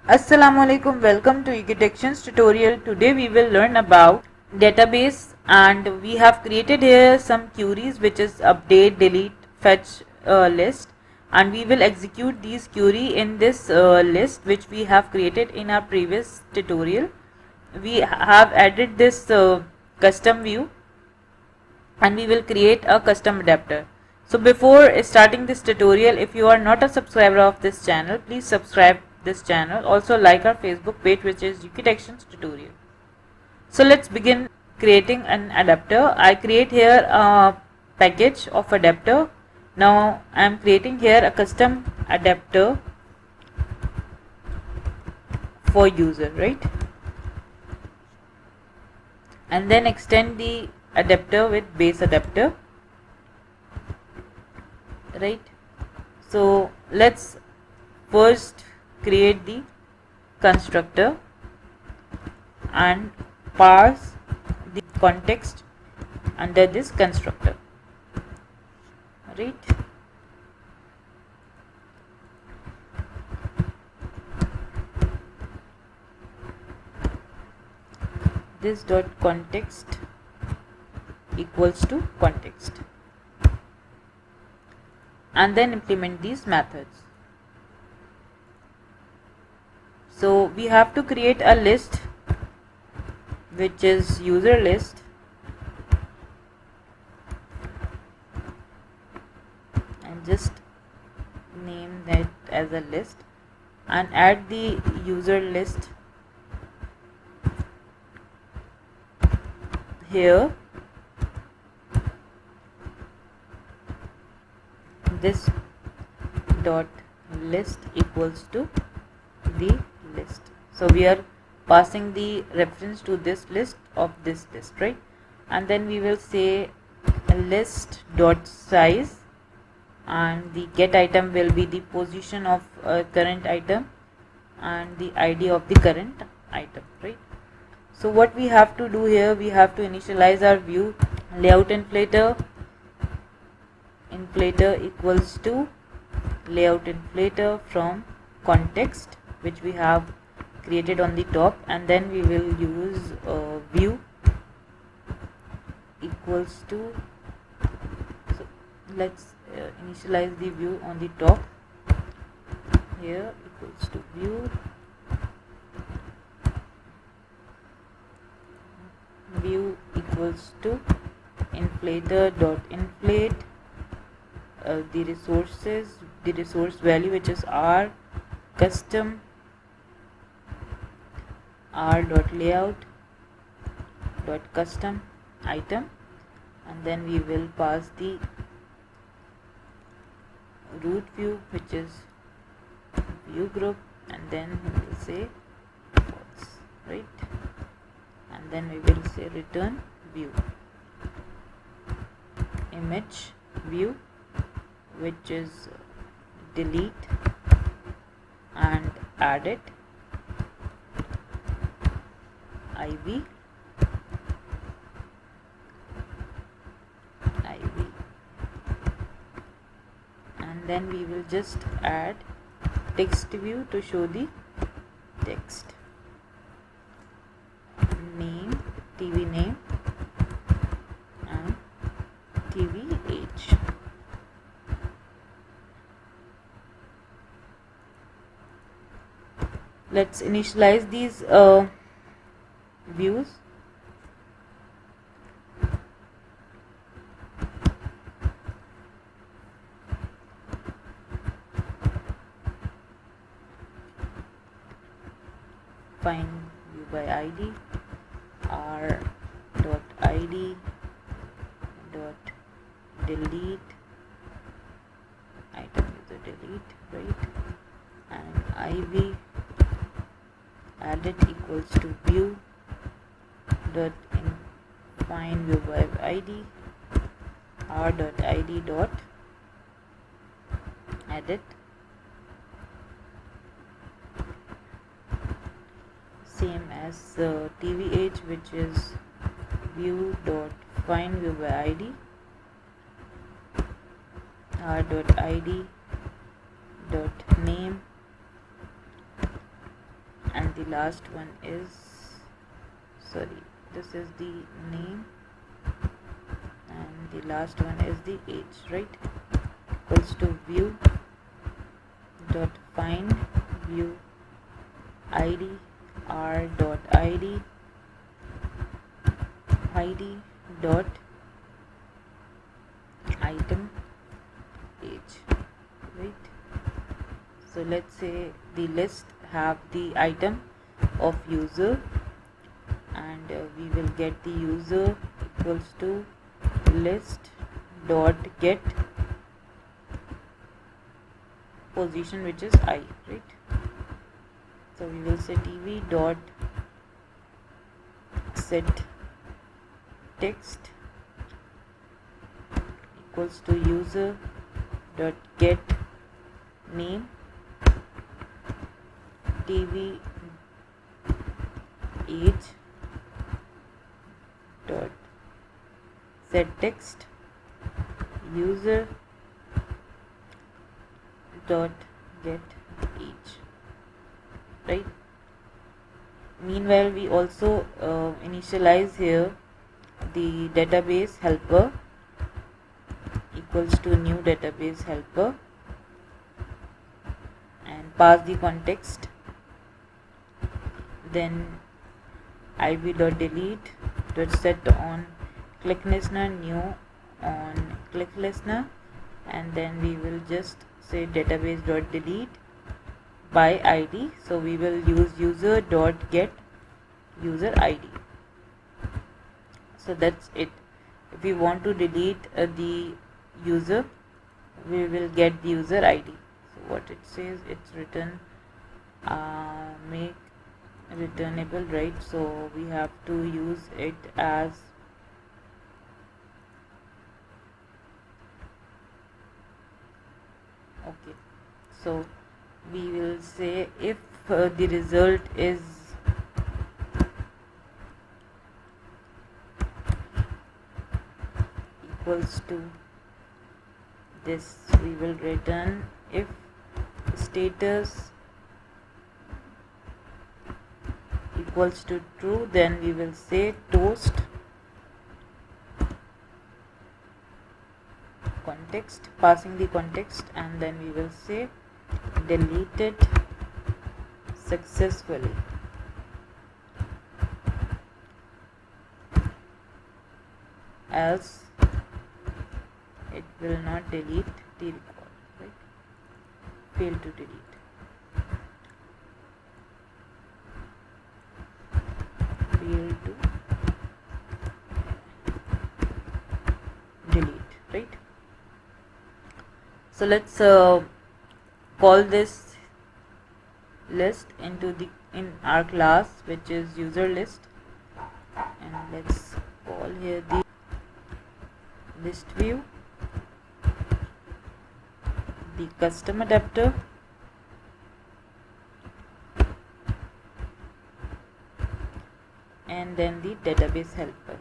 Assalamualaikum, welcome to Equitections tutorial. Today we will learn about database, and we have created here some queries which is update, delete, fetch list, and we will execute these query in this list which we have created in our previous tutorial. We have added this custom view and we will create a custom adapter. So before starting this tutorial, if you are not a subscriber of this channel, please subscribe this channel. Also like our Facebook page, which is Equitections tutorial. So let's begin creating an adapter. I create here a package of adapter. Now I am creating here a custom adapter for user, right? And then extend the adapter with base adapter, right? So let's first create the constructor and parse the context under this constructor, right? This dot context equals to context, and then implement these methods. So we have to create a list which is user list, and just name that as a list and add the user list here. This dot list equals to the list. So we are passing the reference to this list of this list, right? And then we will say list dot size, and the get item will be the position of current item and the ID of the current item, right? So what we have to do here, we have to initialize our view layout inflator equals to layout inflator from context which we have created on the top, and then we will use view equals to, so let's initialize the view on the top here equals to view equals to inflator dot inflate the resource value which is r custom r dot layout dot custom item, and then we will pass the root view which is view group, and then we will say false, right? And then we will say return view image view which is delete and add it IV, and then we will just add text view to show the text name, TV name and TV age. Let's initialize these views. Find view by ID, r dot ID dot delete item user delete, right? And IV added equals to view dot find view by ID r dot ID dot edit same as TV age, which is view dot find view by ID r dot ID dot name and the last one is, sorry, this is the name and the last one is the age, right? Equals to view dot find view id r dot id dot item age, right? So let's say the list have the item of user, and we will get the user equals to list dot get position, which is I, right? So we will say tv dot set text equals to user dot get name tv age dot set text user dot get age, right? Meanwhile, we also initialize here the database helper equals to new database helper and pass the context. Then ib.delete dot set on click listener new on click listener, and then we will just say database dot delete by id. So we will use user dot get user id. So that's it. If we want to delete the user, we will get the user id. So what it says, it's written make returnable, right? So we have to use it as okay. So we will say if the result is equals to this, we will return. If status equals to true, then we will say toast context, passing the context, and then we will say deleted successfully. Else it will not delete the record, right? Fail to delete. Fail to delete, right? So let's call this list in our class, which is user list, and let's call here the list view, the custom adapter, and then the database helper.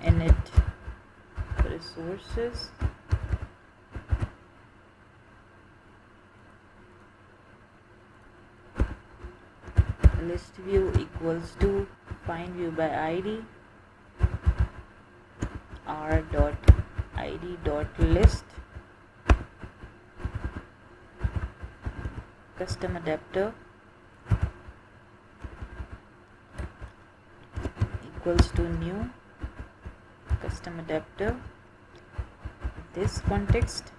Init resources, list view equals to find view by id r dot id dot list custom adapter equals to new custom adapter this context,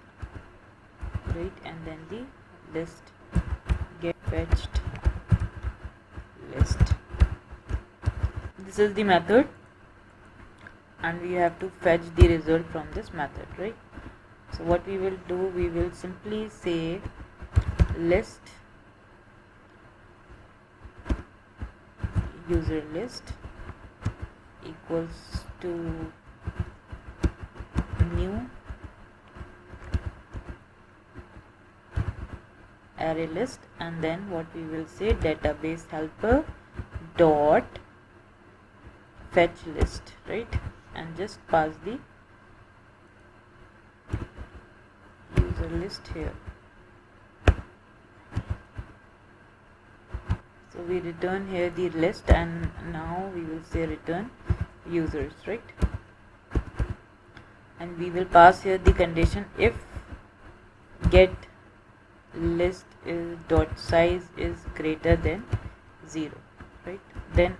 right? And then the list get fetched list. This is the method, and we have to fetch the result from this method, right? So what we will do, we will simply say list user list equals to new array list, and then what we will say, database helper dot fetch list, right? And just pass the user list here. So we return here the list, and now we will say return users, right? And we will pass here the condition if get list is dot size is greater than 0, right? Then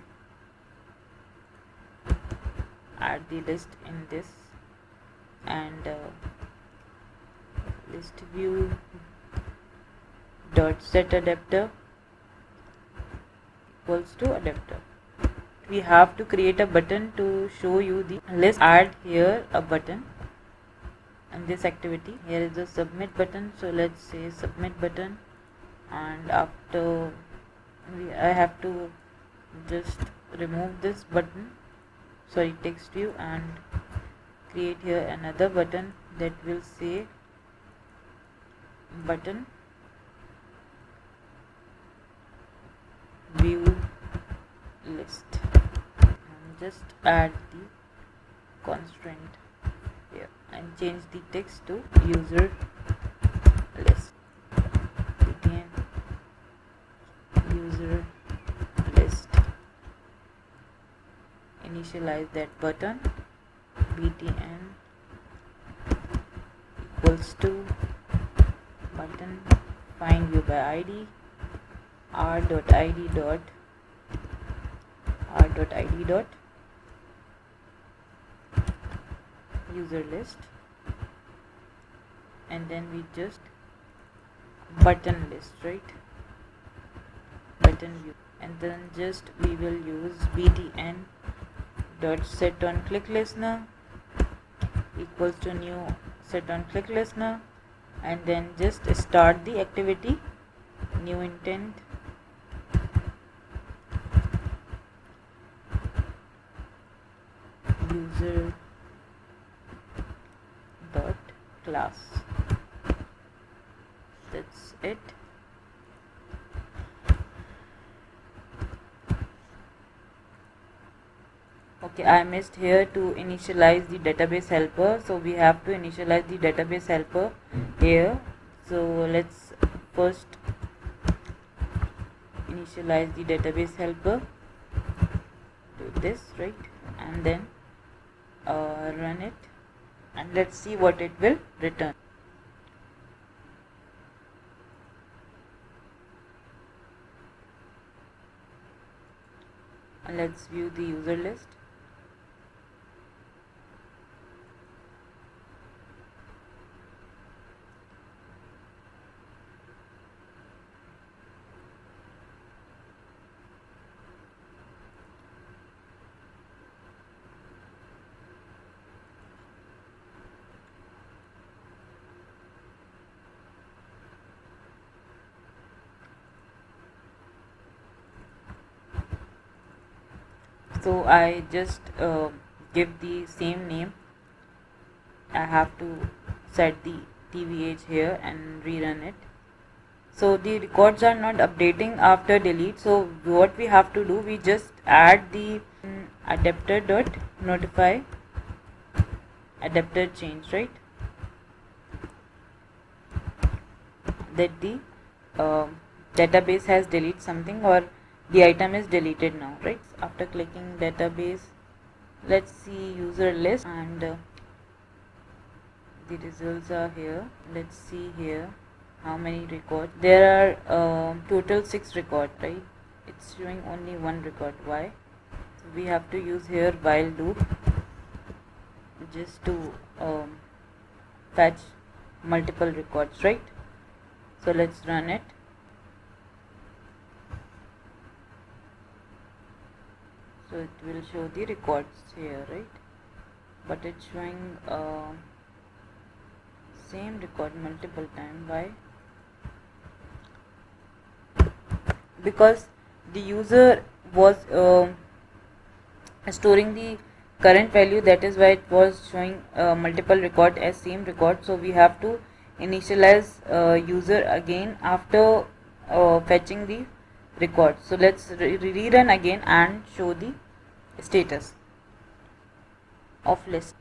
add the list in this, and list view dot set adapter equals to adapter. We have to create a button to show you the list. Add here a button and this activity. Here is the submit button, so let's say submit button, and after I have to just remove this button, sorry, text view, and create here another button that will say button view list, and just add the constraint here and change the text to user list. Btn user list, initialize that button, btn equals to button find view by id r.id dot user list, and then we just button list, right? Button view, and then just we will use btn dot set on click listener equals to new set on click listener, and then just start the activity, new intent, user dot class. That's it. Okay, I missed here to initialize the database helper, so we have to initialize the database helper here. So let's first initialize the database helper, do this, right, and then run it, and let's see what it will return. And let's view the user list. So I just give the same name. I have to set the TVH here and rerun it. So the records are not updating after delete. So what we have to do, we just add the adapter dot notify adapter change, right? That the database has deleted something, or the item is deleted now, right? After clicking database, let's see user list, and the results are here. Let's see here how many records there are. Total 6 records, right? It's showing only 1 record. Why? So we have to use here while loop just to fetch multiple records, right? So let's run it. So it will show the records here, right? But it's showing same record multiple times. Why? Because the user was storing the current value, that is why it was showing multiple record as same record. So we have to initialize user again after fetching the record. So let's rerun again and show the status of list.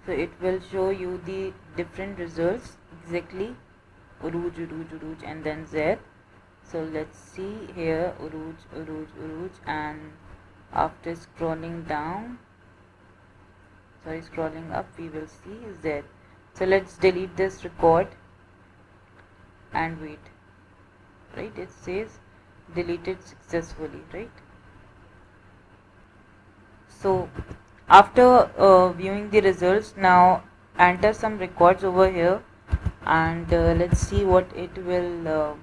So it will show you the different results exactly, Uruj, Uruj, Uruj, and then Z. So let's see here, Uruj, Uruj, Uruj, and after scrolling down, scrolling up, we will see Z. So let's delete this record and wait. Right, it says deleted successfully, right? So after viewing the results, now enter some records over here, and let's see what it will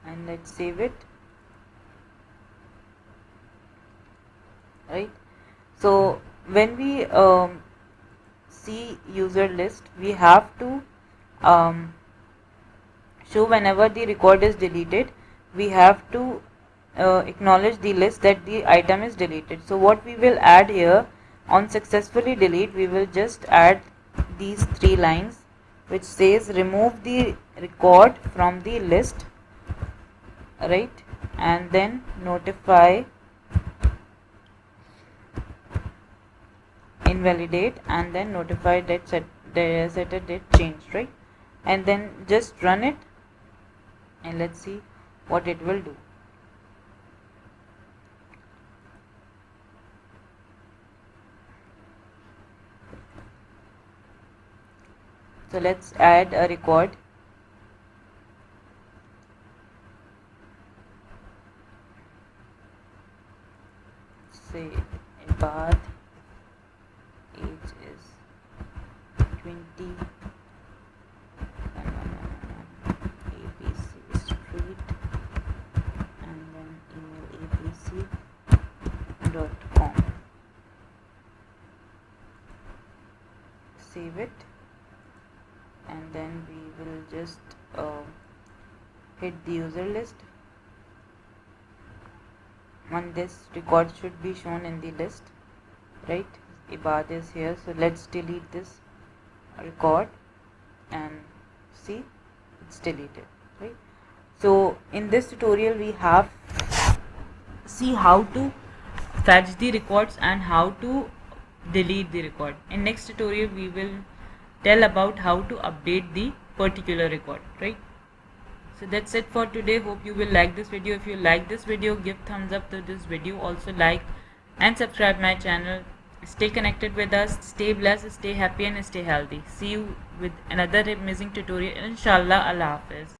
and let's save it. Right, so when we see user list, we have to show whenever the record is deleted, we have to acknowledge the list that the item is deleted. So what we will add here on successfully delete, we will just add these 3 lines which says remove the record from the list, right, and then notify invalidate, and then notify that set a date change, right, and then just run it and let's see what it will do. So let's add a record. Say Ibad, age is 20, ABC Street, and then email abc.com. Save it, and then we will just hit the user list. On this record should be shown in the list, right? Ibad is here, so let's delete this record and see it's deleted, right? So in this tutorial we have see how to fetch the records and how to delete the record. In next tutorial we will tell about how to update the particular record, right? So that's it for today. Hope you will like this video. If you like this video, give thumbs up to this video. Also like and subscribe my channel. Stay connected with us. Stay blessed, stay happy, and stay healthy. See you with another amazing tutorial. Inshallah. Allah Hafiz.